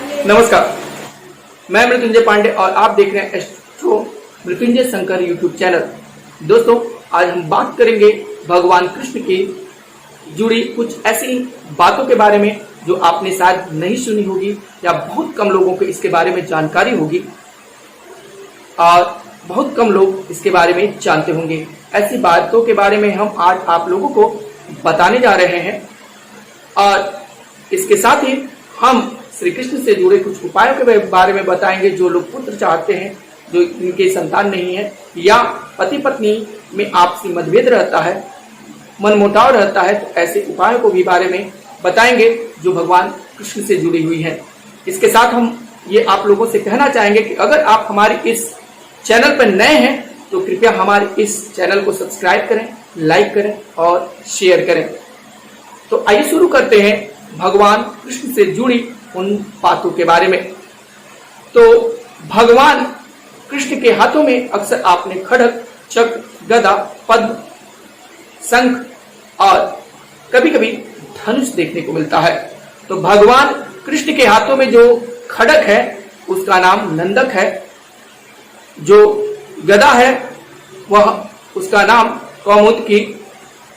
नमस्कार, मैं मृत्युंजय पांडे और आप देख रहे हैं astro Mrityunjay Shankar YouTube channel. दोस्तों, आज हम बात करेंगे भगवान कृष्ण की जुड़ी कुछ ऐसी बातों के बारे में जो आपने शायद नहीं सुनी होगी या बहुत कम लोगों को इसके बारे में जानकारी होगी और बहुत कम लोग इसके बारे में जानते होंगे। ऐसी बातों के बारे में हम आज आप लोगों को बताने जा रहे हैं और इसके साथ ही हम श्री कृष्ण से जुड़े कुछ उपायों के बारे में बताएंगे। जो लोग पुत्र चाहते हैं, जो इनके संतान नहीं है या पति पत्नी में आपसी मतभेद रहता है, मनमुटाव रहता है, तो ऐसे उपायों को भी बारे में बताएंगे जो भगवान कृष्ण से जुड़ी हुई है। इसके साथ हम ये आप लोगों से कहना चाहेंगे कि अगर आप हमारी इस चैनल पर नए हैं तो कृपया हमारे इस चैनल को सब्सक्राइब करें, लाइक करें और शेयर करें। तो आइए शुरू करते हैं भगवान कृष्ण से जुड़ी उन बातों के बारे में। तो भगवान कृष्ण के हाथों में अक्सर आपने खड्ग, चक्र, गदा, पद्म, शंख और कभी कभी धनुष देखने को मिलता है। तो भगवान कृष्ण के हाथों में जो खड्ग है उसका नाम नंदक है, जो गदा है वह उसका नाम कौमुदकी,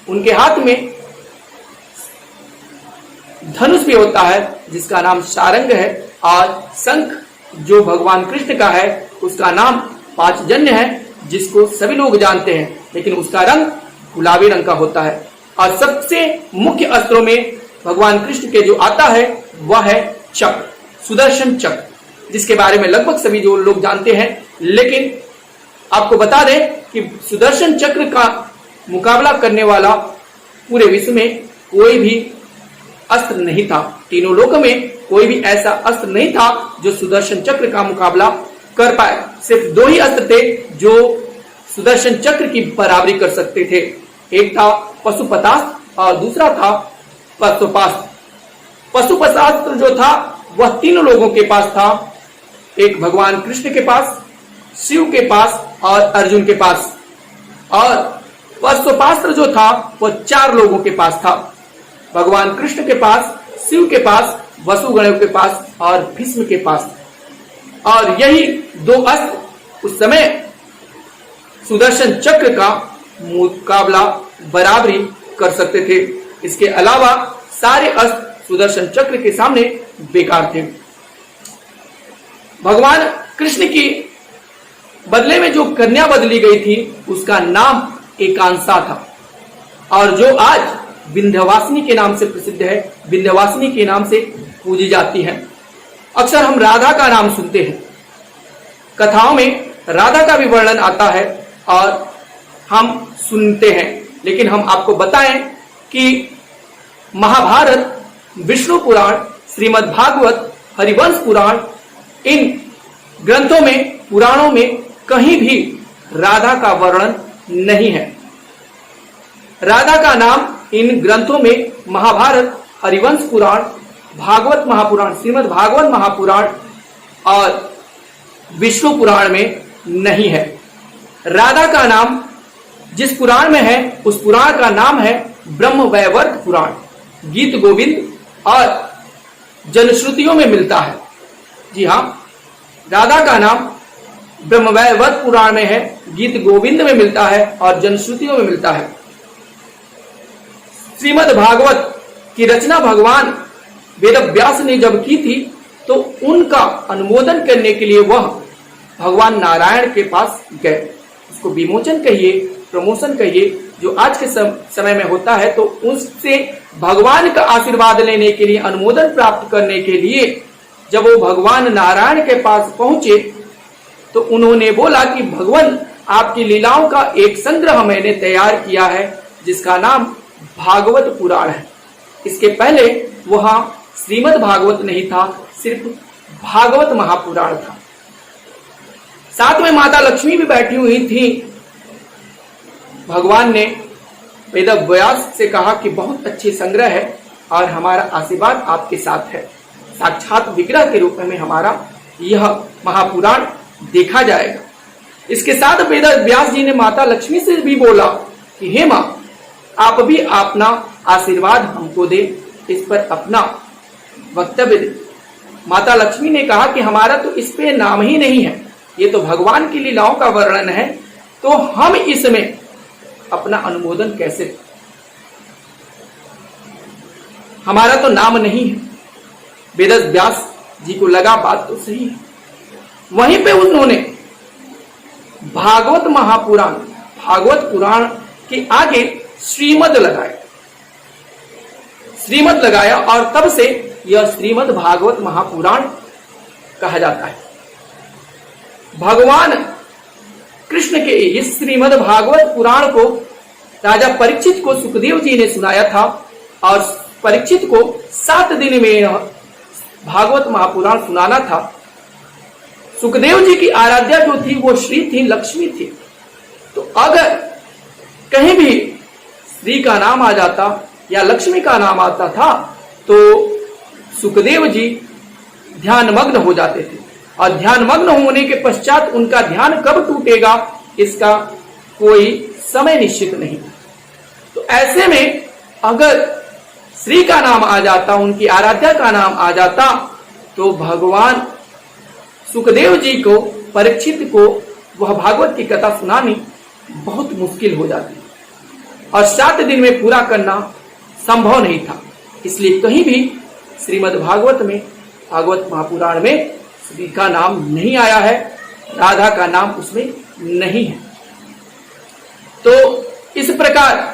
उनके हाथ में धनुष भी होता है जिसका नाम सारंग है, और शंख जो भगवान कृष्ण का है उसका नाम पांचजन्य है, जिसको सभी लोग जानते हैं, लेकिन उसका रंग गुलाबी रंग का होता है। और सबसे मुख्य अस्त्रों में भगवान कृष्ण के जो आता है वह है चक्र, सुदर्शन चक्र, जिसके बारे में लगभग सभी जो लोग जानते हैं। लेकिन आपको बता दें कि सुदर्शन चक्र का मुकाबला करने वाला पूरे विश्व में कोई भी अस्त्र नहीं था। तीनों लोकों में कोई भी ऐसा अस्त्र नहीं था जो सुदर्शन चक्र का मुकाबला कर पाए। सिर्फ दो ही अस्त्र थे जो सुदर्शन चक्र की बराबरी कर सकते थे। एक था पशुपतास्त्र और दूसरा था पशुपास्त्र। पशुपतास्त्र जो था वह तीनों लोगों के पास था, एक भगवान कृष्ण के पास, शिव के पास और अर्जुन के पास। और पशुपास्त्र जो था वह 4 लोगों के पास था, भगवान कृष्ण के पास, शिव के पास, वसुगण के पास और भीष्म के पास। और यही 2 अस्त्र उस समय सुदर्शन चक्र का मुकाबला बराबरी कर सकते थे। इसके अलावा सारे अस्त्र सुदर्शन चक्र के सामने बेकार थे। भगवान कृष्ण की बदले में जो कन्या बदली गई थी उसका नाम एकांशा था, और जो आज विंध्यवासिनी के नाम से प्रसिद्ध है, विंध्यवासिनी के नाम से पूजी जाती है। अक्सर हम राधा का नाम सुनते हैं, कथाओं में राधा का भी वर्णन आता है और हम सुनते हैं, लेकिन हम आपको बताएं कि महाभारत, विष्णु पुराण, श्रीमद् भागवत, हरिवंश पुराण, इन ग्रंथों में, पुराणों में कहीं भी राधा का वर्णन नहीं है। राधा का नाम इन ग्रंथों में महाभारत, हरिवंश पुराण, भागवत महापुराण, श्रीमद् भागवत महापुराण और विष्णु पुराण में नहीं है। राधा का नाम जिस पुराण में है उस पुराण का नाम है ब्रह्म वैवर्त पुराण, गीत गोविंद और जनश्रुतियों में मिलता है। जी हाँ, राधा का नाम ब्रह्म वैवर्त पुराण में है, गीत गोविंद में मिलता है और जनश्रुतियों में मिलता है। श्रीमद् भागवत की रचना भगवान वेद व्यास ने जब की थी तो उनका अनुमोदन करने के लिए वह भगवान नारायण के पास गए। उसको विमोचन कहिए, प्रमोशन कहिए, जो आज के समय में होता है। तो उससे भगवान का आशीर्वाद लेने के लिए, अनुमोदन प्राप्त करने के लिए जब वो भगवान नारायण के पास पहुंचे तो उन्होंने बोला कि भगवान, आपकी लीलाओं का एक संग्रह मैंने तैयार किया है जिसका नाम भागवत पुराण है। इसके पहले वहां श्रीमद् भागवत नहीं था, सिर्फ भागवत महापुराण था। साथ में माता लक्ष्मी भी बैठी हुई थी। भगवान ने वेद व्यास से कहा कि बहुत अच्छे संग्रह है और हमारा आशीर्वाद आपके साथ है। साक्षात विग्रह के रूप में हमारा यह महापुराण देखा जाएगा। इसके साथ वेद व्यास जी ने माता लक्ष्मी से भी बोला कि हे मां, आप भी अपना आशीर्वाद हमको दे, इस पर अपना वक्तव्य दे। माता लक्ष्मी ने कहा कि हमारा तो इस पे नाम ही नहीं है, ये तो भगवान की लीलाओं का वर्णन है, तो हम इसमें अपना अनुमोदन कैसे दें? हमारा तो नाम नहीं है। वेदव्यास व्यास जी को लगा बात तो सही है। वहीं पे उन्होंने भागवत महापुराण, भागवत पुराण के आगे श्रीमद लगाया, श्रीमद लगाया, और तब से यह श्रीमद भागवत महापुराण कहा जाता है। भगवान कृष्ण के इस श्रीमद भागवत पुराण को राजा परीक्षित को सुखदेव जी ने सुनाया था, और परीक्षित को 7 दिन में यह भागवत महापुराण सुनाना था। सुखदेव जी की आराध्या जो थी वो श्री थी, लक्ष्मी थी। तो अगर कहीं भी श्री का नाम आ जाता या लक्ष्मी का नाम आता था तो सुखदेव जी ध्यानमग्न हो जाते थे, और ध्यानमग्न होने के पश्चात उनका ध्यान कब टूटेगा इसका कोई समय निश्चित नहीं। तो ऐसे में अगर श्री का नाम आ जाता, उनकी आराध्या का नाम आ जाता, तो भगवान सुखदेव जी को, परीक्षित को वह भागवत की कथा सुनानी बहुत मुश्किल हो जाती, और 7 दिन में पूरा करना संभव नहीं था। इसलिए कहीं भी श्रीमद् भागवत में, भागवत महापुराण में श्री का नाम नहीं आया है, राधा का नाम उसमें नहीं है। तो इस प्रकार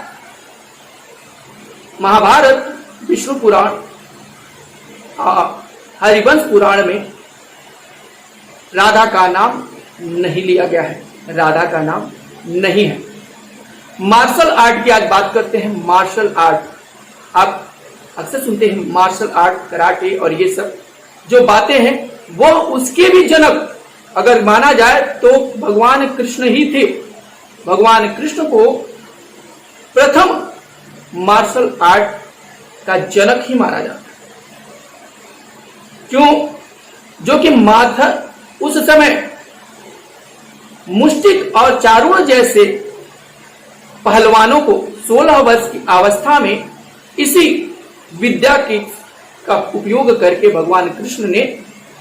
महाभारत, विष्णु पुराण, हरिवंश पुराण में राधा का नाम नहीं लिया गया है, राधा का नाम नहीं है। मार्शल आर्ट की आज बात करते हैं। मार्शल आर्ट आप अक्सर सुनते हैं, मार्शल आर्ट, कराटे और ये सब जो बातें हैं, वो उसके भी जनक अगर माना जाए तो भगवान कृष्ण ही थे। भगवान कृष्ण को प्रथम मार्शल आर्ट का जनक ही माना जाता है। क्यों? जो कि माथा उस समय मुष्टिक और चारुण जैसे पहलवानों को 16 वर्ष की अवस्था में इसी विद्या का उपयोग करके भगवान कृष्ण ने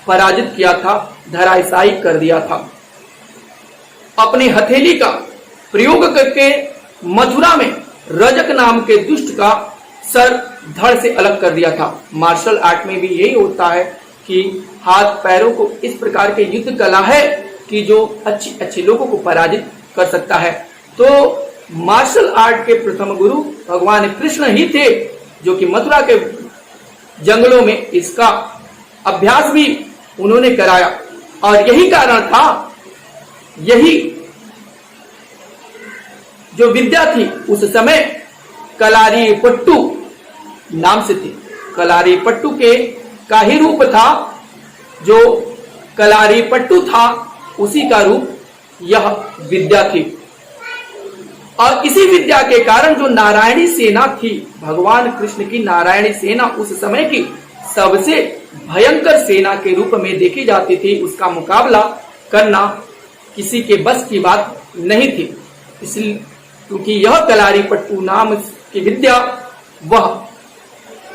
पराजित किया था, धराशायी कर दिया था। अपने हथेली का प्रयोग करके मथुरा में रजक नाम के दुष्ट का सर धड़ से अलग कर दिया था। मार्शल आर्ट में भी यही होता है कि हाथ पैरों को इस प्रकार के युद्ध कला है कि जो अच्छे लोगों को पराजित कर सकता है। तो मार्शल आर्ट के प्रथम गुरु भगवान कृष्ण ही थे, जो कि मथुरा के जंगलों में इसका अभ्यास भी उन्होंने कराया। और यही कारण था, यही जो विद्या थी उस समय कलारी पट्टू नाम से थी। कलारी पट्टू के का ही रूप था, जो कलारी पट्टू था उसी का रूप यह विद्या थी। और इसी विद्या के कारण जो नारायणी सेना थी, भगवान कृष्ण की नारायणी सेना उस समय की सबसे भयंकर सेना के रूप में देखी जाती थी। उसका मुकाबला करना किसी के बस की बात नहीं थी। इसलिए क्योंकि यह कलारी पट्टू नाम की विद्या वह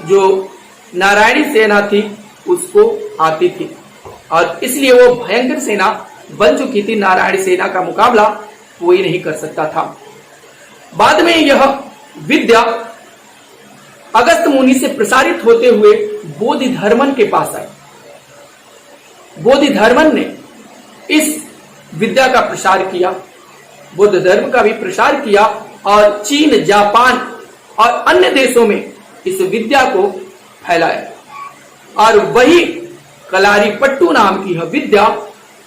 जो नारायणी सेना थी उसको आती थी, और इसलिए वो भयंकर सेना बन चुकी थी। नारायणी सेना का मुकाबला कोई नहीं कर सकता था। बाद में यह विद्या अगस्त मुनि से प्रसारित होते हुए बोधिधर्मन के पास आई। बोधिधर्मन ने इस विद्या का प्रसार किया, बुद्ध धर्म का भी प्रसार किया, और चीन, जापान और अन्य देशों में इस विद्या को फैलाया। और वही कलारी पट्टू नाम की यह विद्या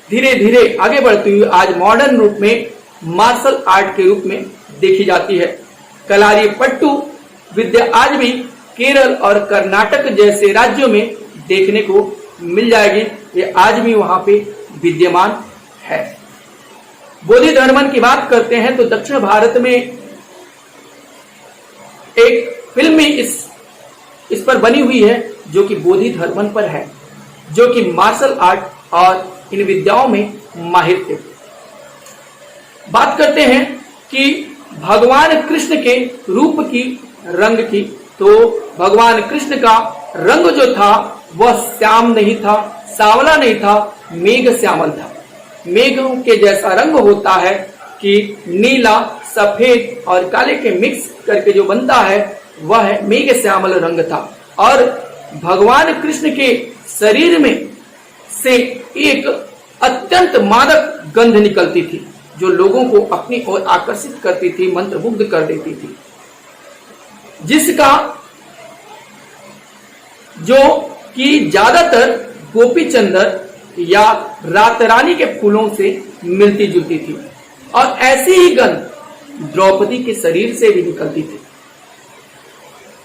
धीरे धीरे आगे बढ़ती हुई आज मॉडर्न रूप में मार्शल आर्ट के रूप में देखी जाती है। कलारी पट्टू विद्या आज भी केरल और कर्नाटक जैसे राज्यों में देखने को मिल जाएगी। ये आज भी वहां पे विद्यमान है। बोधिधर्मन की बात करते हैं तो दक्षिण भारत में एक फिल्म भी इस पर बनी हुई है, जो कि बोधिधर्मन पर है, जो कि मार्शल आर्ट और इन विद्याओं में माहिर थे। बात करते हैं कि भगवान कृष्ण के रूप की, रंग की, तो भगवान कृष्ण का रंग जो था वह श्याम नहीं था, सांवला नहीं था, मेघ श्यामल था। मेघों के जैसा रंग होता है कि नीला, सफेद और काले के मिक्स करके जो बनता है वह है मेघ श्यामल रंग था। और भगवान कृष्ण के शरीर में से एक अत्यंत मादक गंध निकलती थी जो लोगों को अपनी ओर आकर्षित करती थी, मंत्रमुग्ध कर देती थी, जिसका जो कि ज्यादातर गोपी चंदन या रात रानी के फूलों से मिलती जुलती थी। और ऐसी ही गंध द्रौपदी के शरीर से भी निकलती थी।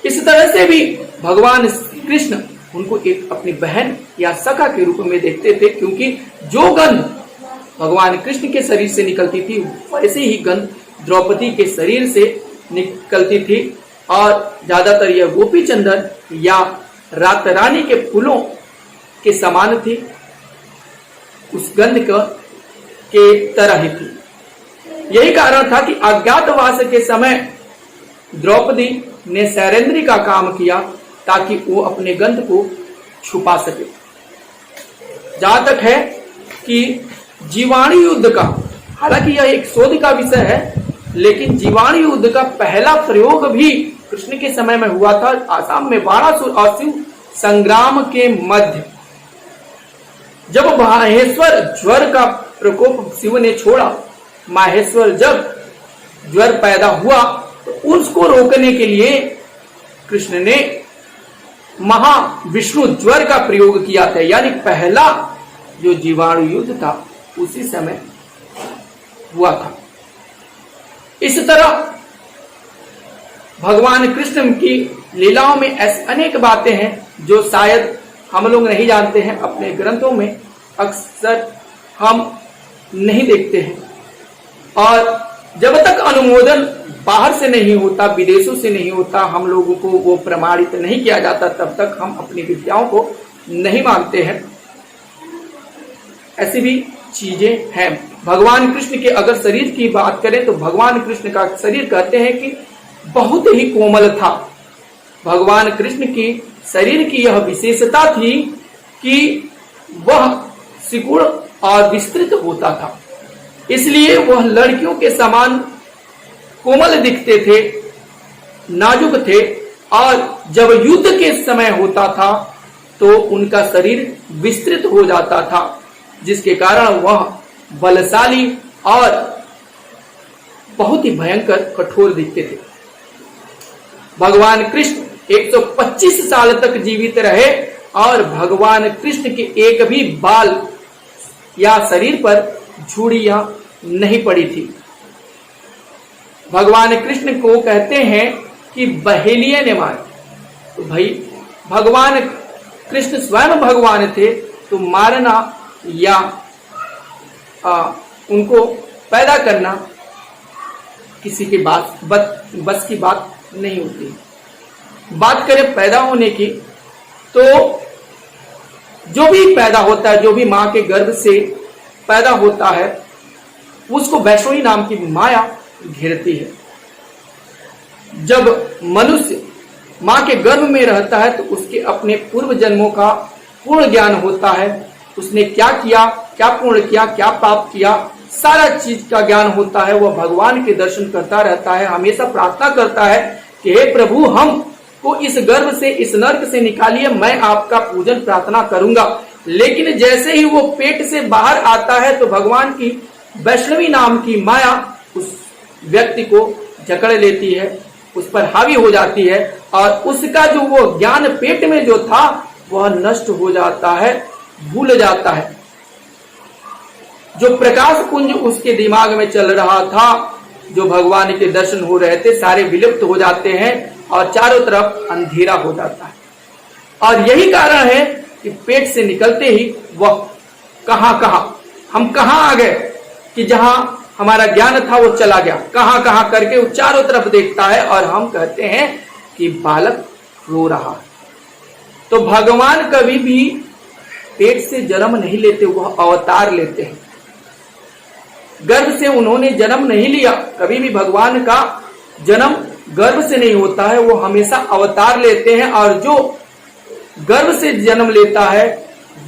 इस तरह से भी भगवान कृष्ण उनको एक अपनी बहन या सखा के रूप में देखते थे, क्योंकि जो गंध भगवान कृष्ण के शरीर से निकलती थी वैसे ही गंध द्रौपदी के शरीर से निकलती थी। और ज्यादातर यह गोपी चंदन या रात रानी के फूलों के समान थी, उस गंध के तरह ही थी। यही कारण था कि अज्ञातवास के समय द्रौपदी ने शैरेंद्री का काम किया ताकि वो अपने गंध को छुपा सके। जहां तक है कि जीवाणु युद्ध का, हालांकि यह एक शोध का विषय है, लेकिन जीवाणु युद्ध का पहला प्रयोग भी कृष्ण के समय में हुआ था। आसाम में बाणासुर और शिव संग्राम के मध्य जब माहेश्वर ज्वर का प्रकोप शिव ने छोड़ा, माहेश्वर जब ज्वर पैदा हुआ तो उसको रोकने के लिए कृष्ण ने महाविष्णु ज्वर का प्रयोग किया था। यानी पहला जो जीवाणु युद्ध था उसी समय हुआ था। इस तरह भगवान कृष्ण की लीलाओं में ऐसी अनेक बातें हैं जो शायद हम लोग नहीं जानते हैं, अपने ग्रंथों में अक्सर हम नहीं देखते हैं। और जब तक अनुमोदन बाहर से नहीं होता, विदेशों से नहीं होता, हम लोगों को वो प्रमाणित नहीं किया जाता, तब तक हम अपनी विद्याओं को नहीं मानते हैं। ऐसी भी चीजें हैं। भगवान कृष्ण के अगर शरीर की बात करें तो भगवान कृष्ण का शरीर कहते हैं कि बहुत ही कोमल था। भगवान कृष्ण की शरीर की यह विशेषता थी कि वह सिकुड़ और विस्तृत होता था, इसलिए वह लड़कियों के समान कोमल दिखते थे, नाजुक थे। और जब युद्ध के समय होता था तो उनका शरीर विस्तृत हो जाता था, जिसके कारण वह बलशाली और बहुत ही भयंकर कठोर दिखते थे। भगवान कृष्ण 125 साल तक जीवित रहे और भगवान कृष्ण के एक भी बाल या शरीर पर झुर्रियां नहीं पड़ी थी। भगवान कृष्ण को कहते हैं कि बहेलिये ने मारे। तो भाई भगवान कृष्ण स्वयं भगवान थे, तो मारना या उनको पैदा करना किसी के बस की बात नहीं होती। बात करें पैदा होने की, तो जो भी पैदा होता है, जो भी माँ के गर्भ से पैदा होता है, उसको वैष्णवी नाम की माया घेरती है। जब मनुष्य माँ के गर्भ में रहता है तो उसके अपने पूर्व जन्मों का पूर्ण ज्ञान होता है। उसने क्या किया, क्या पूर्ण किया, क्या पाप किया, सारा चीज का ज्ञान होता है। वह भगवान के दर्शन करता रहता है, हमेशा प्रार्थना करता है कि हे प्रभु, हमको इस गर्भ से, इस नर्क से निकालिए, मैं आपका पूजन प्रार्थना करूंगा। लेकिन जैसे ही वो पेट से बाहर आता है तो भगवान की वैष्णवी नाम की माया उस व्यक्ति को जकड़ लेती है, उस पर हावी हो जाती है और उसका जो वो ज्ञान पेट में जो था वह नष्ट हो जाता है, भूल जाता है। जो प्रकाश पुंज उसके दिमाग में चल रहा था, जो भगवान के दर्शन हो रहे थे, सारे विलुप्त हो जाते हैं और चारों तरफ अंधेरा हो जाता है। और यही कारण है कि पेट से निकलते ही वह हम कहां आ गए कि जहां हमारा ज्ञान था वो चला गया, कहां करके वो चारों तरफ देखता है और हम कहते हैं कि बालक रो रहा है। तो भगवान कभी भी पेट से जन्म नहीं लेते, वह अवतार लेते हैं। गर्भ से उन्होंने जन्म नहीं लिया, कभी भी भगवान का जन्म गर्भ से नहीं होता है, वो हमेशा अवतार लेते हैं। और जो गर्भ से जन्म लेता है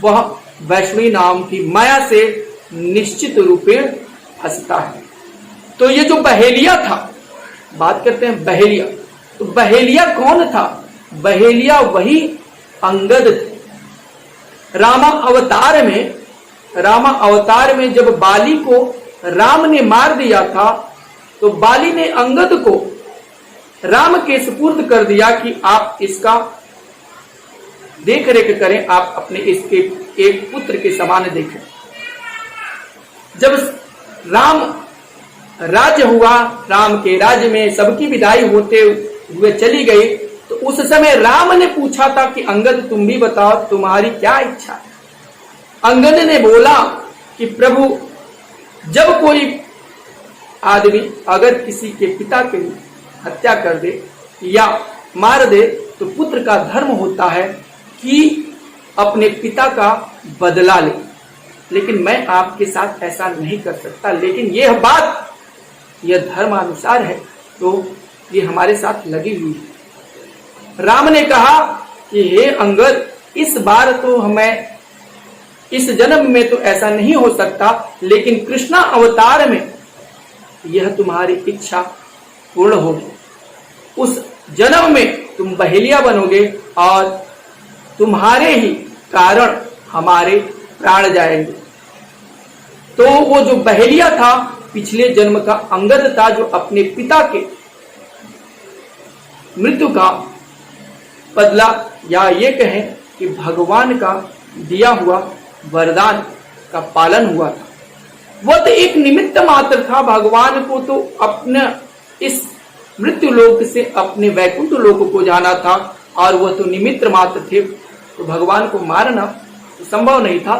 वह वैष्णवी नाम की माया से निश्चित रूपे फंसता है। तो ये जो बहेलिया था, बात करते हैं बहेलिया, तो बहेलिया कौन था? बहेलिया वही अंगद थे। रामा अवतार में जब बाली को राम ने मार दिया था तो बाली ने अंगद को राम के सुपुर्द कर दिया कि आप इसका देख रेख करें, आप अपने इसके एक पुत्र के समान देखें। जब राम राज्य हुआ, राम के राज्य में सबकी विदाई होते हुए चली गई, तो उस समय राम ने पूछा था कि अंगद तुम भी बताओ तुम्हारी क्या इच्छा है। अंगद ने बोला कि प्रभु, जब कोई आदमी अगर किसी के पिता की हत्या कर दे या मार दे तो पुत्र का धर्म होता है कि अपने पिता का बदला ले, लेकिन मैं आपके साथ ऐसा नहीं कर सकता। लेकिन यह बात यह धर्मानुसार है तो ये हमारे साथ लगी हुई है। राम ने कहा कि हे अंगद, इस बार तो हमें इस जन्म में तो ऐसा नहीं हो सकता, लेकिन कृष्णा अवतार में यह तुम्हारी इच्छा पूर्ण होगी। उस जन्म में तुम बहेलिया बनोगे और तुम्हारे ही कारण हमारे प्राण जाएंगे। तो वो जो बहेलिया था पिछले जन्म का अंगद था, जो अपने पिता के मृत्यु का बदला या ये कहें कि भगवान का दिया हुआ वरदान का पालन हुआ था। वह तो एक निमित्त मात्र था। भगवान को तो अपने इस मृत्यु लोक से अपने वैकुंठ लोक को जाना था और वह तो निमित्त मात्र थे, तो भगवान को मारना तो संभव नहीं था।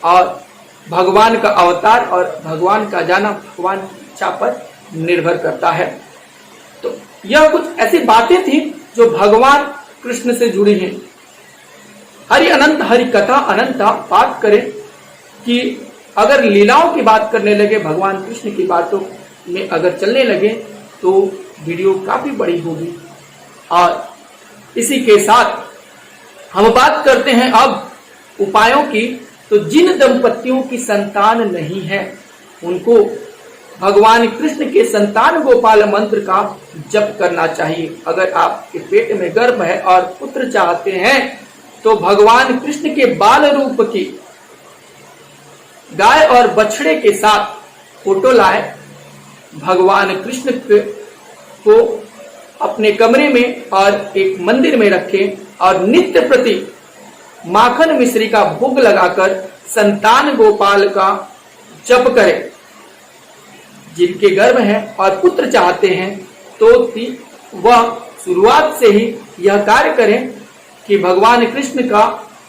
और भगवान का अवतार और भगवान का जाना भगवान की इच्छा पर निर्भर करता है। तो यह कुछ ऐसी बातें थी जो भगवान कृष्ण से जुड़ी हैं। हरि अनंत, हरि कथा अनंता। बात करें कि अगर लीलाओं की बात करने लगे, भगवान कृष्ण की बातों में अगर चलने लगे तो वीडियो काफी बड़ी होगी। और इसी के साथ हम बात करते हैं अब उपायों की। तो जिन दंपतियों की संतान नहीं है उनको भगवान कृष्ण के संतान गोपाल मंत्र का जप करना चाहिए। अगर आपके पेट में गर्भ है और पुत्र चाहते हैं तो भगवान कृष्ण के बाल रूप की गाय और बछड़े के साथ फोटो लाए, भगवान कृष्ण को अपने कमरे में और एक मंदिर में रखें और नित्य प्रति माखन मिश्री का भोग लगाकर संतान गोपाल का जप करें। जिनके गर्भ है और पुत्र चाहते हैं तो वह शुरुआत से ही यह कार्य करें कि भगवान कृष्ण का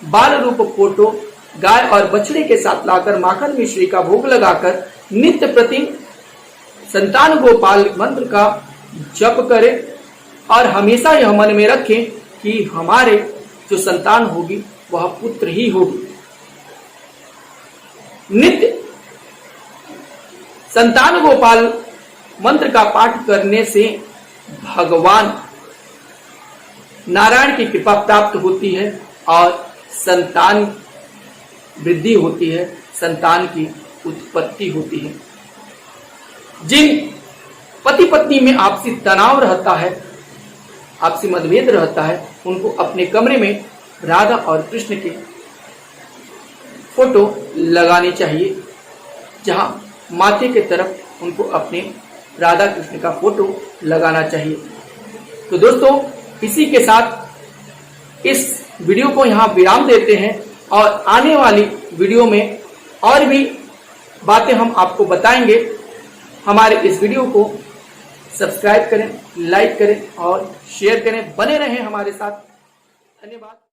बाल रूप फोटो गाय और बछड़े के साथ लाकर माखन मिश्री का भोग लगाकर नित्य प्रति संतान गोपाल मंत्र का जप करें और हमेशा यह मन में रखें कि हमारे जो संतान होगी वह पुत्र ही होगी। नित्य संतान गोपाल मंत्र का पाठ करने से भगवान नारायण की कृपा प्राप्त होती है और संतान वृद्धि होती है, संतान की उत्पत्ति होती है। जिन पति पत्नी में आपसी तनाव रहता है, आपसी मतभेद रहता है, उनको अपने कमरे में राधा और कृष्ण की फोटो लगानी चाहिए, जहां माथे की तरफ उनको अपने राधा कृष्ण का फोटो लगाना चाहिए। तो दोस्तों, इसी के साथ इस वीडियो को यहां विराम देते हैं और आने वाली वीडियो में और भी बातें हम आपको बताएंगे। हमारे इस वीडियो को सब्सक्राइब करें, लाइक करें और शेयर करें। बने रहें हमारे साथ। धन्यवाद।